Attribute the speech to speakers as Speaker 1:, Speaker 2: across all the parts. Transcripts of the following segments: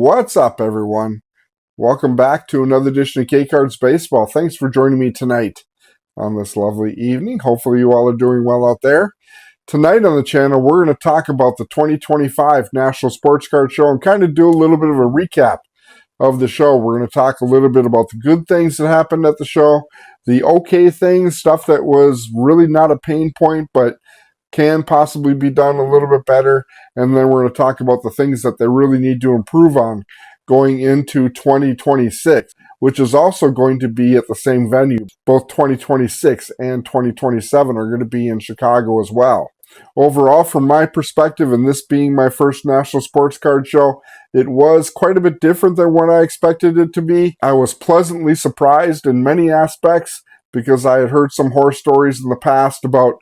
Speaker 1: What's up, everyone? Welcome back to another edition of K-Cards Baseball. Thanks for joining me tonight on this lovely evening. Hopefully you all are doing well out there. Tonight on the channel, we're going to talk about the 2025 National Sports Card Show and kind of do a little bit of a recap of the show. We're going to talk a little bit about the good things that happened at the show, the okay things, stuff that was really not a pain point, but can possibly be done a little bit better, and then we're going to talk about the things that they really need to improve on going into 2026, which is also going to be at the same venue. Both 2026 and 2027 are going to be in Chicago as well. Overall, from my perspective, and this being my first National Sports Card Show, it was quite a bit different than what I expected it to be. I was pleasantly surprised in many aspects because I had heard some horror stories in the past about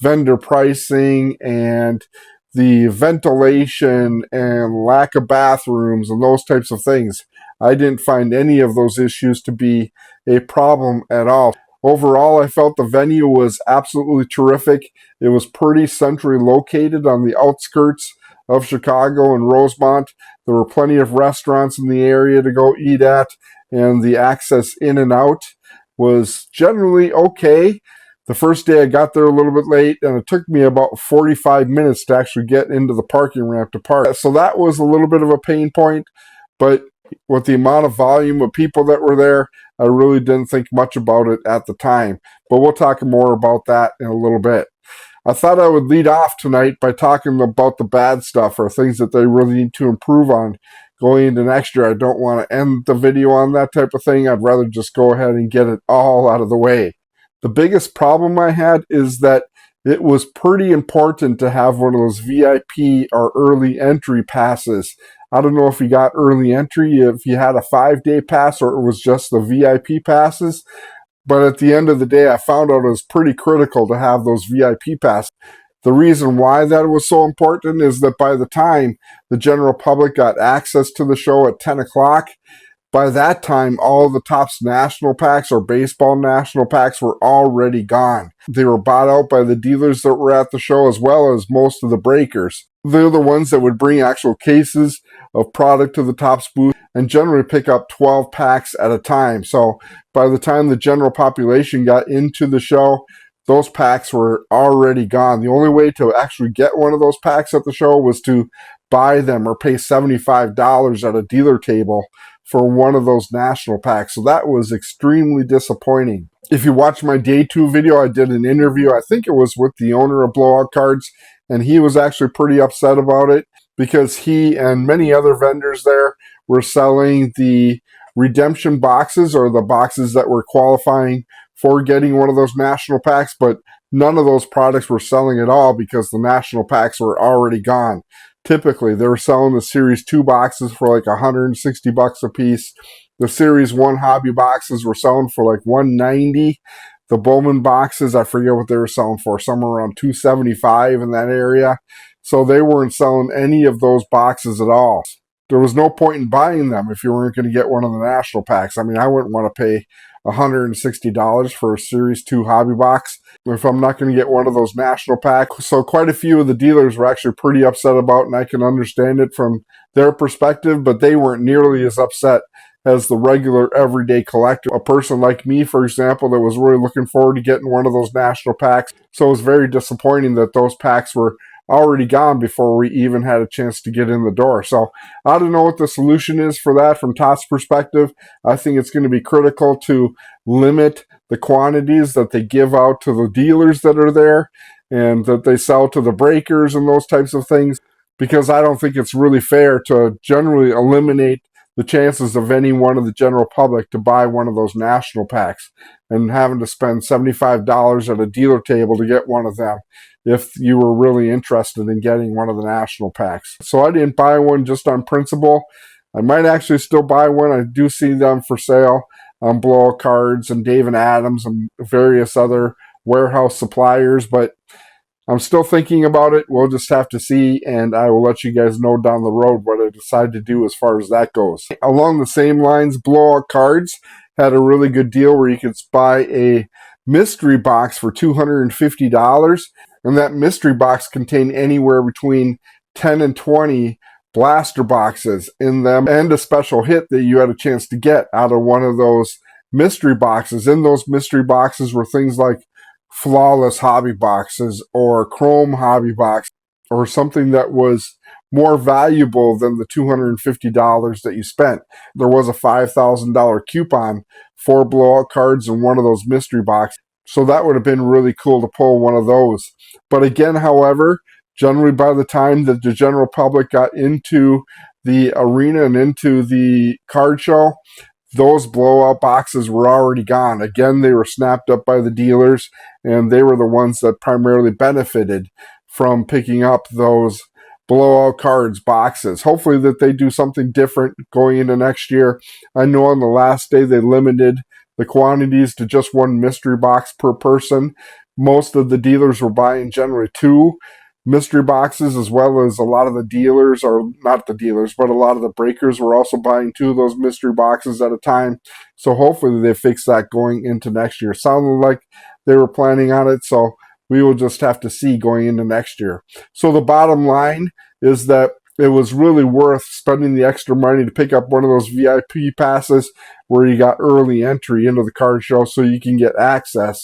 Speaker 1: vendor pricing and the ventilation and lack of bathrooms and those types of things. I didn't find any of those issues to be a problem at all. Overall, I felt the venue was absolutely terrific. It was pretty centrally located on the outskirts of Chicago and Rosemont. There were plenty of restaurants in the area to go eat at, and the access in and out was generally okay. The first day I got there a little bit late, and it took me about 45 minutes to actually get into the parking ramp to park. So that was a little bit of a pain point, but with the amount of volume of people that were there, I really didn't think much about it at the time. But we'll talk more about that in a little bit. I thought I would lead off tonight by talking about the bad stuff or things that they really need to improve on going into next year. I don't want to end the video on that type of thing. I'd rather just go ahead and get it all out of the way. The biggest problem I had is that it was pretty important to have one of those VIP or early entry passes. I don't know if you got early entry, if you had a 5-day pass, or it was just the VIP passes. But at the end of the day, I found out it was pretty critical to have those VIP passes. The reason why that was so important is that by the time the general public got access to the show at 10 o'clock, by that time, all the Topps national packs or baseball national packs were already gone. They were bought out by the dealers that were at the show, as well as most of the breakers. They're the ones that would bring actual cases of product to the Topps booth and generally pick up 12 packs at a time. So by the time the general population got into the show, those packs were already gone. The only way to actually get one of those packs at the show was to buy them or pay $75 at a dealer table for one of those national packs. So that was extremely disappointing. If you watch my day 2 video, I did an interview, I think it was with the owner of Blowout Cards, and he was actually pretty upset about it because he and many other vendors there were selling the redemption boxes or the boxes that were qualifying for getting one of those national packs, but none of those products were selling at all because the national packs were already gone. Typically, they were selling the Series 2 boxes for like $160 a piece. The Series 1 hobby boxes were selling for like $190. The Bowman boxes, I forget what they were selling for, somewhere around $275 in that area. So they weren't selling any of those boxes at all. There was no point in buying them if you weren't going to get one of the national packs. I mean, I wouldn't want to pay $160 for a Series 2 hobby box if I'm not going to get one of those national packs. So quite a few of the dealers were actually pretty upset about, and I can understand it from their perspective, but they weren't nearly as upset as the regular everyday collector. A person like me, for example, that was really looking forward to getting one of those national packs. So it was very disappointing that those packs were already gone before we even had a chance to get in the door. So I don't know what the solution is for that from Topps' perspective. I think it's going to be critical to limit the quantities that they give out to the dealers that are there and that they sell to the breakers and those types of things, because I don't think it's really fair to generally eliminate the chances of any one of the general public to buy one of those national packs and having to spend $75 at a dealer table to get one of them if you were really interested in getting one of the national packs. So I didn't buy one just on principle. I might actually still buy one. I do see them for sale on Blowout Cards and Dave and Adams and various other warehouse suppliers, but I'm still thinking about it. We'll just have to see, and I will let you guys know down the road what I decide to do as far as that goes. Along the same lines, Blowout Cards had a really good deal where you could buy a mystery box for $250, and that mystery box contained anywhere between 10 and 20 blaster boxes in them and a special hit that you had a chance to get out of one of those mystery boxes. In those mystery boxes were things like flawless hobby boxes or chrome hobby box or something that was more valuable than the $250 that you spent. There was a $5,000 coupon for blowout cards in one of those mystery boxes. So that would have been really cool to pull one of those. But again, however, generally by the time that the general public got into the arena and into the card show, those blowout boxes were already gone. Again, they were snapped up by the dealers, and they were the ones that primarily benefited from picking up those blowout cards boxes. Hopefully that they do something different going into next year. I know on the last day they limited the quantities to just one mystery box per person. Most of the dealers were buying generally 2 mystery boxes, as well as a lot of the dealers, or not the dealers, but a lot of the breakers were also buying 2 of those mystery boxes at a time. So hopefully they fix that going into next year. Sounded like they were planning on it, so we will just have to see going into next year. So the bottom line is that it was really worth spending the extra money to pick up one of those VIP passes where you got early entry into the card show so you can get access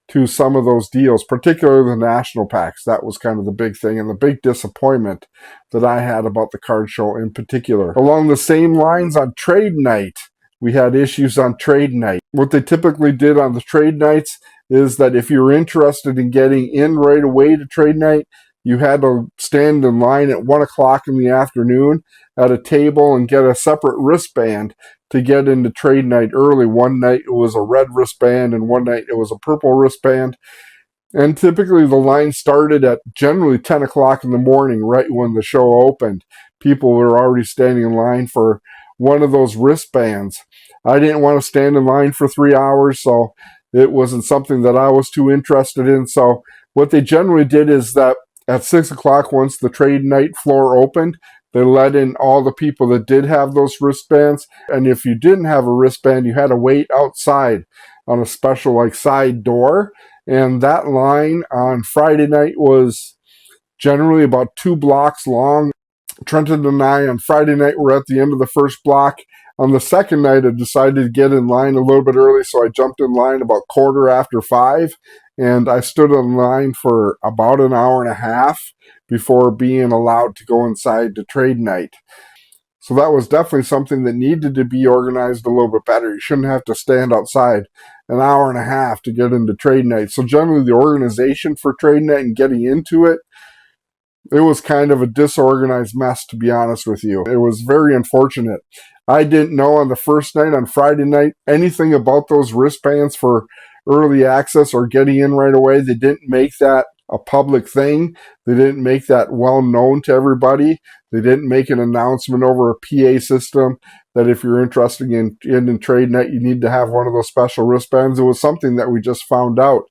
Speaker 1: to some of those deals, particularly the national packs. That was kind of the big thing and the big disappointment that I had about the card show in particular. Along the same lines, on trade night, we had issues on trade night. What they typically did on the trade nights is that if you were interested in getting in right away to trade night, you had to stand in line at 1 o'clock in the afternoon at a table and get a separate wristband to get into trade night early. One night it was a red wristband and one night it was a purple wristband. And typically the line started at generally 10 o'clock in the morning, right when the show opened. People were already standing in line for one of those wristbands. I didn't want to stand in line for 3 hours, so it wasn't something that I was too interested in. So what they generally did is that at 6 o'clock, once the trade night floor opened, they let in all the people that did have those wristbands. And if you didn't have a wristband, you had to wait outside on a special side door. And that line on Friday night was generally about 2 blocks long. Trenton and I on Friday night were at the end of the first block. On the second night, I decided to get in line a little bit early, so I jumped in line about 5:15, and I stood in line for about an hour and a half before being allowed to go inside to trade night. So that was definitely something that needed to be organized a little bit better. You shouldn't have to stand outside an hour and a half to get into trade night. So generally the organization for trade night and getting into it was kind of a disorganized mess, to be honest with you. It was very unfortunate. I didn't know on the first night, on Friday night, anything about those wristbands for early access or getting in right away. They didn't make that a public thing. They didn't make that well known to everybody. They didn't make an announcement over a PA system that if you're interested in trade night, you need to have one of those special wristbands. It was something that we just found out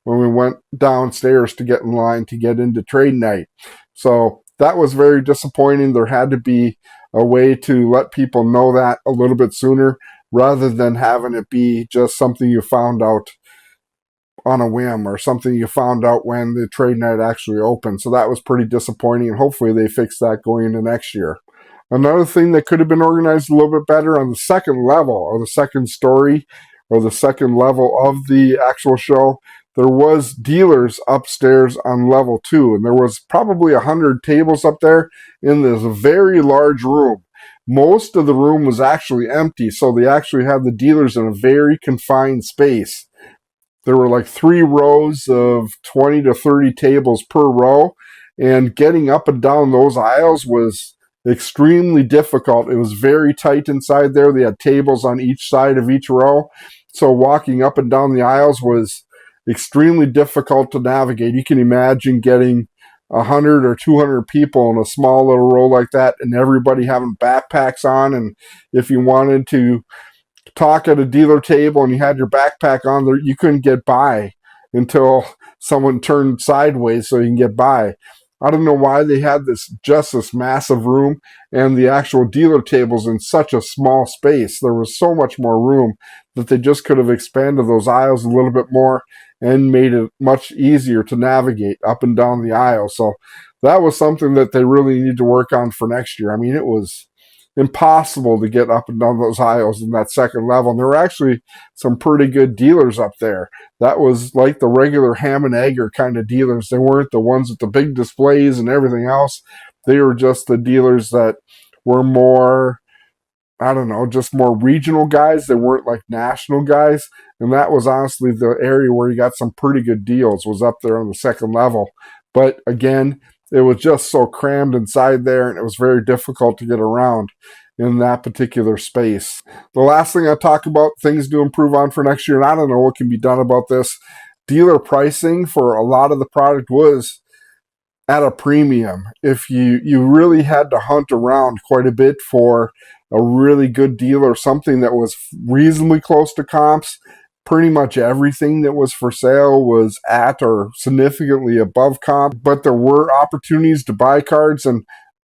Speaker 1: when we went downstairs to get in line to get into trade night. So that was very disappointing. There had to be a way to let people know that a little bit sooner rather than having it be just something you found out on a whim or something you found out when the trade night actually opened. So that was pretty disappointing, and hopefully they fix that going into next year. Another thing that could have been organized a little bit better on the second level or the second story or the second level of the actual show, there was dealers upstairs on level 2, and there was probably 100 tables up there in this very large room. Most of the room was actually empty, so they actually had the dealers in a very confined space. There were 3 rows of 20 to 30 tables per row, and getting up and down those aisles was extremely difficult. It was very tight inside there. They had tables on each side of each row, so walking up and down the aisles was extremely difficult to navigate. You can imagine getting 100 or 200 people in a small little row like that, and everybody having backpacks on, and if you wanted to talk at a dealer table and you had your backpack on there, you couldn't get by until someone turned sideways so you can get by. I don't know why they had this massive room and the actual dealer tables in such a small space. There was so much more room that they just could have expanded those aisles a little bit more and made it much easier to navigate up and down the aisle. So that was something that they really need to work on for next year. I mean, it was impossible to get up and down those aisles in that second level. And there were actually some pretty good dealers up there. That was like the regular ham and egger kind of dealers. They weren't the ones with the big displays and everything else. They were just the dealers that were more, I don't know, just more regional guys. They weren't like national guys. And that was honestly the area where you got some pretty good deals, was up there on the second level. But again, it was just so crammed inside there, and it was very difficult to get around in that particular space. The last thing I talk about, things to improve on for next year, and I don't know what can be done about this. Dealer pricing for a lot of the product was at a premium. If you really had to hunt around quite a bit for a really good deal or something that was reasonably close to comps, pretty much everything that was for sale was at or significantly above comp. But there were opportunities to buy cards, and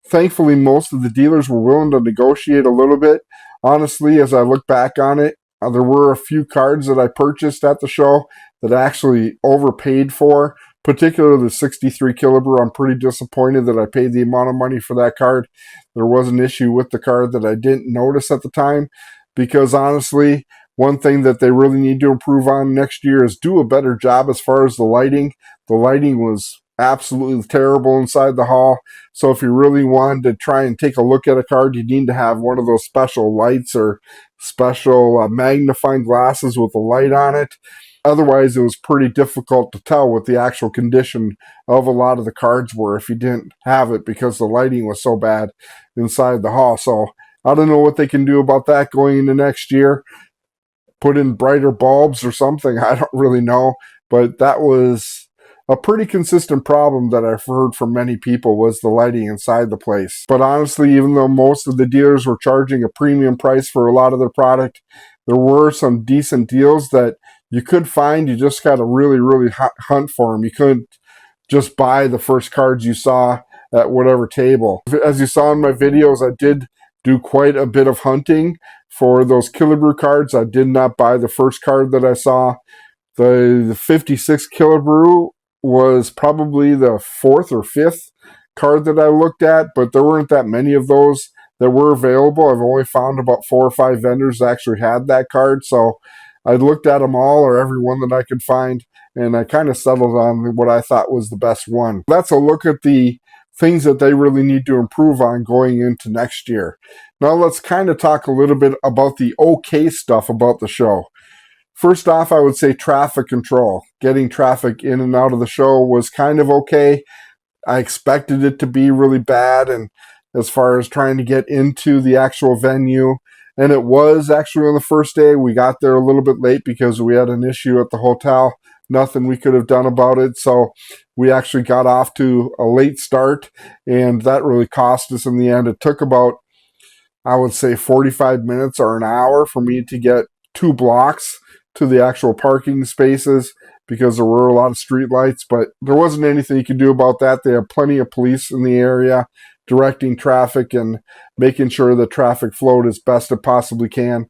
Speaker 1: thankfully most of the dealers were willing to negotiate a little bit. Honestly, as I look back on it, there were a few cards that I purchased at the show that I actually overpaid for, particularly the 63 Killebrew. I'm pretty disappointed that I paid the amount of money for that card. There was an issue with the card that I didn't notice at the time, because honestly, one thing that they really need to improve on next year is do a better job as far as the lighting. The lighting was absolutely terrible inside the hall. So if you really wanted to try and take a look at a card, you need to have one of those special lights or special magnifying glasses with a light on it. Otherwise, it was pretty difficult to tell what the actual condition of a lot of the cards were if you didn't have it, because the lighting was so bad inside the hall. So I don't know what they can do about that going into next year. Put in brighter bulbs or something. I don't really know. But that was a pretty consistent problem that I've heard from many people, was the lighting inside the place. But honestly, even though most of the dealers were charging a premium price for a lot of their product, there were some decent deals that you could find. You just got to really, really hunt for them. You couldn't just buy the first cards you saw at whatever table. As you saw in my videos, I did do quite a bit of hunting for those Killebrew cards. I did not buy the first card that I saw. The 56 Killebrew was probably the fourth or fifth card that I looked at, but there weren't that many of those that were available. I've only found about 4 or 5 vendors that actually had that card, so I looked at them all, or every one that I could find, and I kind of settled on what I thought was the best one. That's a look at the things that they really need to improve on going into next year. Now let's kind of talk a little bit about the okay stuff about the show. First off, I would say traffic control. Getting traffic in and out of the show was kind of okay. I expected it to be really bad, and as far as trying to get into the actual venue, and it was actually on the first day. We got there a little bit late because we had an issue at the hotel. Nothing we could have done about it, so we actually got off to a late start, and that really cost us in the end. It took about, I would say, 45 minutes or an hour for me to get 2 blocks to the actual parking spaces, because there were a lot of street lights, but there wasn't anything you could do about that. They have plenty of police in the area directing traffic and making sure the traffic flowed as best it possibly can.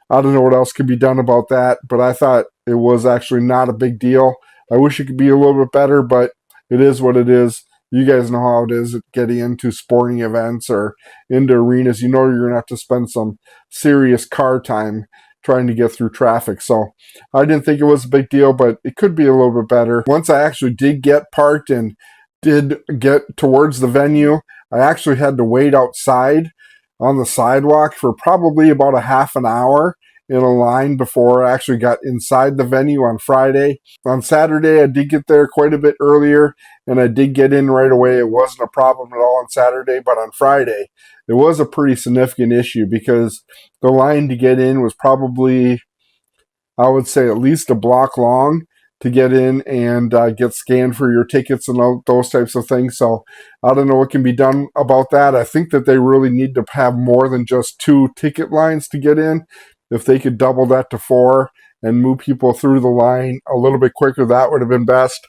Speaker 1: I don't know what else could be done about that, but I thought it was actually not a big deal. I wish it could be a little bit better, but it is what it is. You guys know how it is getting into sporting events or into arenas. You know you're going to have to spend some serious car time trying to get through traffic. So I didn't think it was a big deal, but it could be a little bit better. Once I actually did get parked and did get towards the venue, I actually had to wait outside on the sidewalk for probably about a half an hour in a line before I actually got inside the venue on Friday. On Saturday, I did get there quite a bit earlier, and I did get in right away. It wasn't a problem at all on Saturday, but on Friday, it was a pretty significant issue, because the line to get in was probably, I would say, at least a block long to get in and get scanned for your tickets and all those types of things. So I don't know what can be done about that. I think that they really need to have more than just 2 ticket lines to get in. If they could double that to 4 and move people through the line a little bit quicker, that would have been best.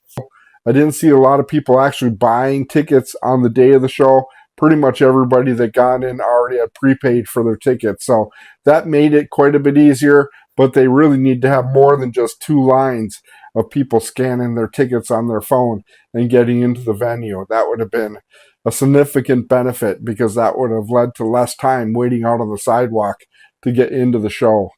Speaker 1: I didn't see a lot of people actually buying tickets on the day of the show. Pretty much everybody that got in already had prepaid for their tickets. So that made it quite a bit easier, but they really need to have more than just 2 lines. of people scanning their tickets on their phone and getting into the venue. That would have been a significant benefit because that would have led to less time waiting out on the sidewalk to get into the show.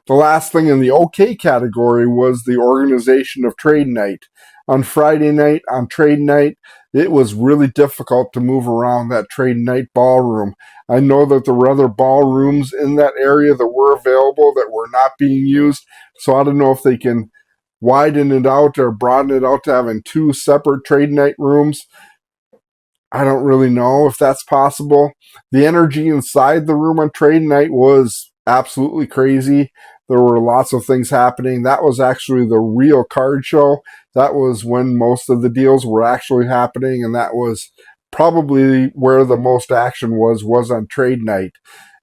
Speaker 1: The last thing in the okay category was the organization of trade night. On Friday night, on trade night, it was really difficult to move around that trade night ballroom. I know that there were other ballrooms in that area that were available that were not being used, so I don't know if they can widen it out or broaden it out to having two separate trade night rooms. I don't really know if that's possible. The energy inside the room on trade night was absolutely crazy. There were lots of things happening. That was actually the real card show. That was when most of the deals were actually happening, and that was probably where the most action was on trade night.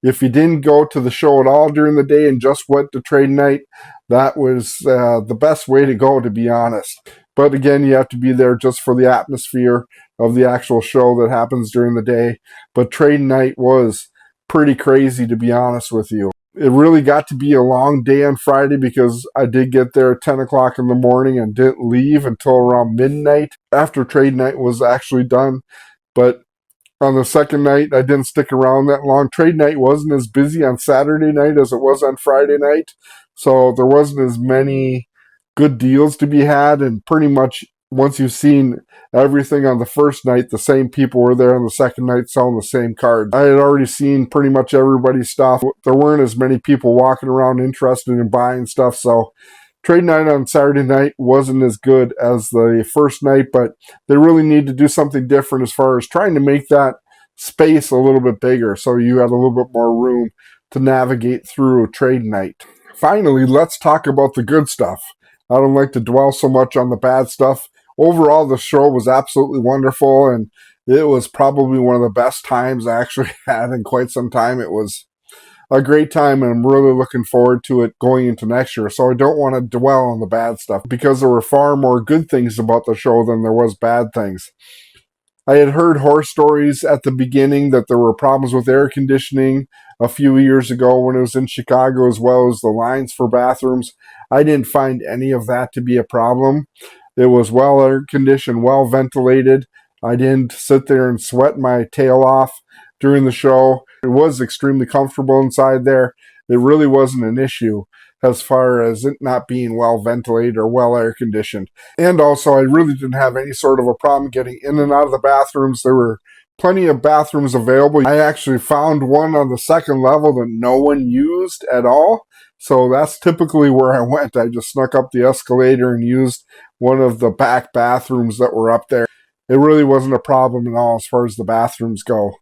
Speaker 1: If you didn't go to the show at all during the day and just went to trade night, that was the best way to go, to be honest. But again, you have to be there just for the atmosphere of the actual show that happens during the day. But trade night was pretty crazy, to be honest with you. It really got to be a long day on Friday because I did get there at 10 o'clock in the morning and didn't leave until around midnight after trade night was actually done. But on the second night, I didn't stick around that long. Trade night wasn't as busy on Saturday night as it was on Friday night, so there wasn't as many good deals to be had, and pretty much once you've seen everything on the first night, the same people were there on the second night selling the same cards. I had already seen pretty much everybody's stuff. There weren't as many people walking around interested in buying stuff, so trade night on Saturday night wasn't as good as the first night, but they really need to do something different as far as trying to make that space a little bit bigger so you had a little bit more room to navigate through trade night. Finally, let's talk about the good stuff. I don't like to dwell so much on the bad stuff. Overall, the show was absolutely wonderful, and it was probably one of the best times I actually had in quite some time. It was a great time, and I'm really looking forward to it going into next year. So I don't want to dwell on the bad stuff because there were far more good things about the show than there was bad things. I had heard horror stories at the beginning that there were problems with air conditioning a few years ago when it was in Chicago, as well as the lines for bathrooms. I didn't find any of that to be a problem. It was well air conditioned, well ventilated. I didn't sit there and sweat my tail off during the show. It was extremely comfortable inside there. It really wasn't an issue as far as it not being well ventilated or well air conditioned. And also, I really didn't have any sort of a problem getting in and out of the bathrooms. There were plenty of bathrooms available. I actually found one on the second level that no one used at all. So that's typically where I went. I just snuck up the escalator and used one of the back bathrooms that were up there. It really wasn't a problem at all as far as the bathrooms go.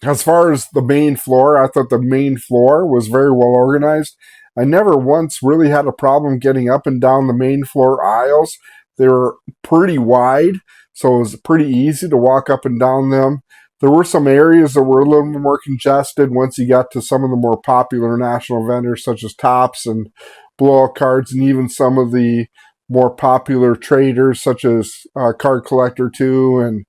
Speaker 1: As far as the main floor, I thought the main floor was very well organized. I never once really had a problem getting up and down the main floor aisles. They were pretty wide, so it was pretty easy to walk up and down them. There were some areas that were a little more congested once you got to some of the more popular national vendors such as Topps and Blowout Cards, and even some of the more popular traders such as Card Collector 2 and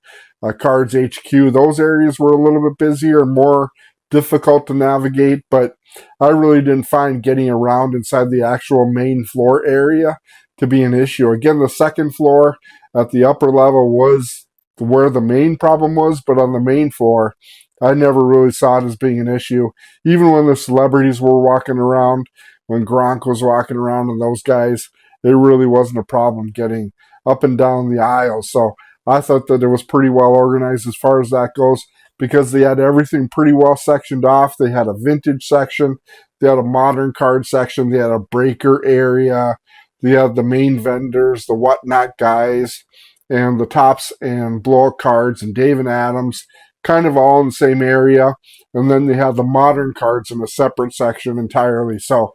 Speaker 1: Cards HQ. Those areas were a little bit busier and more difficult to navigate, but I really didn't find getting around inside the actual main floor area to be an issue. Again, the second floor at the upper level was where the main problem was, but on the main floor, I never really saw it as being an issue. Even when the celebrities were walking around, when Gronk was walking around and those guys, it really wasn't a problem getting up and down the aisle. So I thought that it was pretty well organized as far as that goes because they had everything pretty well sectioned off. They had a vintage section, they had a modern card section, they had a breaker area, they had the main vendors, the whatnot guys, and the Topps and Blowout Cards and Dave and Adams, kind of all in the same area. And then they had the modern cards in a separate section entirely. So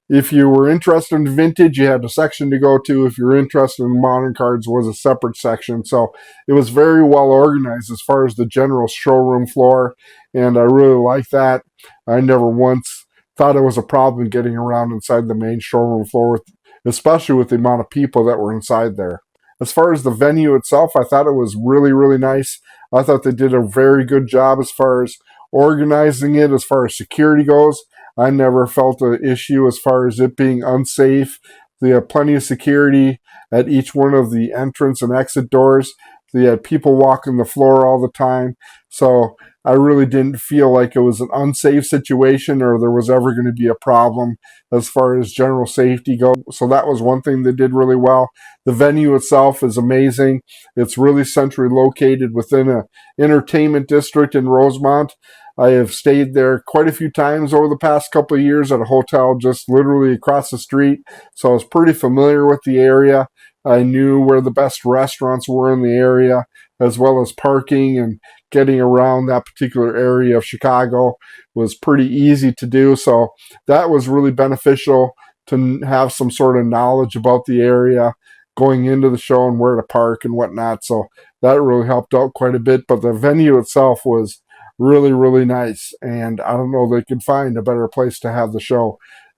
Speaker 1: if you were interested in vintage, you had a section to go to. If you were interested in modern cards, was a separate section. So it was very well organized as far as the general showroom floor, and I really like that. I never once thought it was a problem getting around inside the main showroom floor, especially with the amount of people that were inside there. As far as the venue itself, I thought it was really, really nice. I thought they did a very good job as far as organizing it, as far as security goes. I never felt an issue as far as it being unsafe. They had plenty of security at each one of the entrance and exit doors. They had people walking the floor all the time. So I really didn't feel like it was an unsafe situation or there was ever going to be a problem as far as general safety goes. So that was one thing they did really well. The venue itself is amazing. It's really centrally located within an entertainment district in Rosemont. I have stayed there quite a few times over the past couple of years at a hotel just literally across the street. So I was pretty familiar with the area. I knew where the best restaurants were in the area, as well as parking, and getting around that particular area of Chicago was pretty easy to do. So that was really beneficial to have some sort of knowledge about the area going into the show and where to park and whatnot. So that really helped out quite a bit. But the venue itself was really, really nice. And I don't know they could find a better place to have the show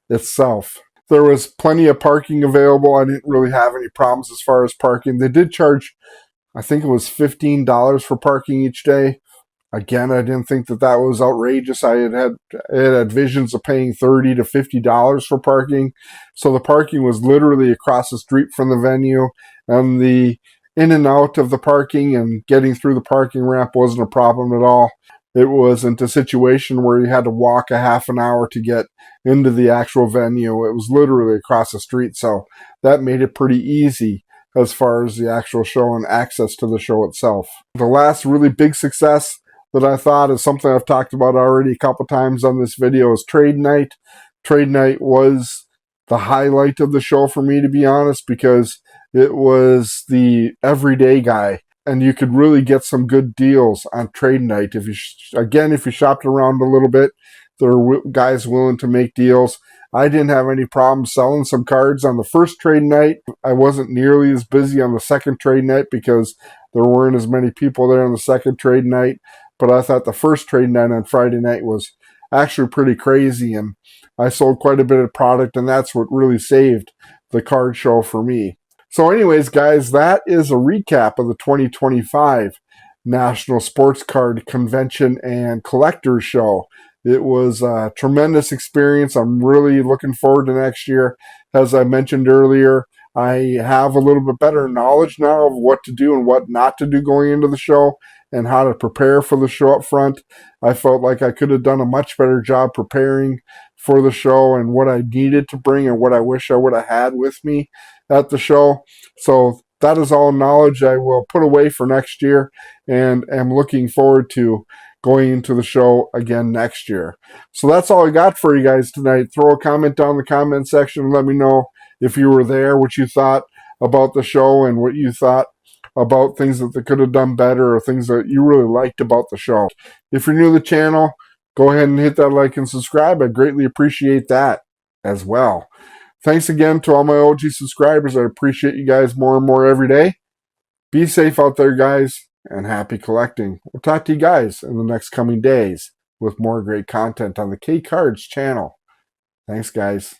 Speaker 1: itself. There was plenty of parking available. I didn't really have any problems as far as parking. They did charge, I think it was $15 for parking each day. Again, I didn't think that that was outrageous. I had visions of paying $30 to $50 for parking. So the parking was literally across the street from the venue, and the in and out of the parking and getting through the parking ramp wasn't a problem at all. It wasn't a situation where you had to walk a half an hour to get into the actual venue. It was literally across the street, so that made it pretty easy as far as the actual show and access to the show itself. The last really big success that I thought is something I've talked about already a couple times on this video is Trade Night. Trade Night was the highlight of the show for me, to be honest, because it was the everyday guy, and you could really get some good deals on Trade Night. If you shopped around a little bit, there were guys willing to make deals. I didn't have any problem selling some cards on the first trade night. I wasn't nearly as busy on the second trade night because there weren't as many people there on the second trade night. But I thought the first trade night on Friday night was actually pretty crazy, and I sold quite a bit of product, and that's what really saved the card show for me. So anyways, guys, that is a recap of the 2025 National Sports Card Convention and Collectors Show. It was a tremendous experience. I'm really looking forward to next year. As I mentioned earlier, I have a little bit better knowledge now of what to do and what not to do going into the show and how to prepare for the show up front. I felt like I could have done a much better job preparing for the show and what I needed to bring and what I wish I would have had with me at the show. So that is all knowledge I will put away for next year, and am looking forward to going into the show again next year. So that's all I got for you guys tonight. Throw a comment down in the comment section and let me know if you were there, what you thought about the show and what you thought about things that they could have done better or things that you really liked about the show. If you're new to the channel, go ahead and hit that like and subscribe. I greatly appreciate that as well. Thanks again to all my OG subscribers. I appreciate you guys more and more every day. Be safe out there, guys, and happy collecting. We'll talk to you guys in the next coming days with more great content on the K Cards channel. Thanks, guys.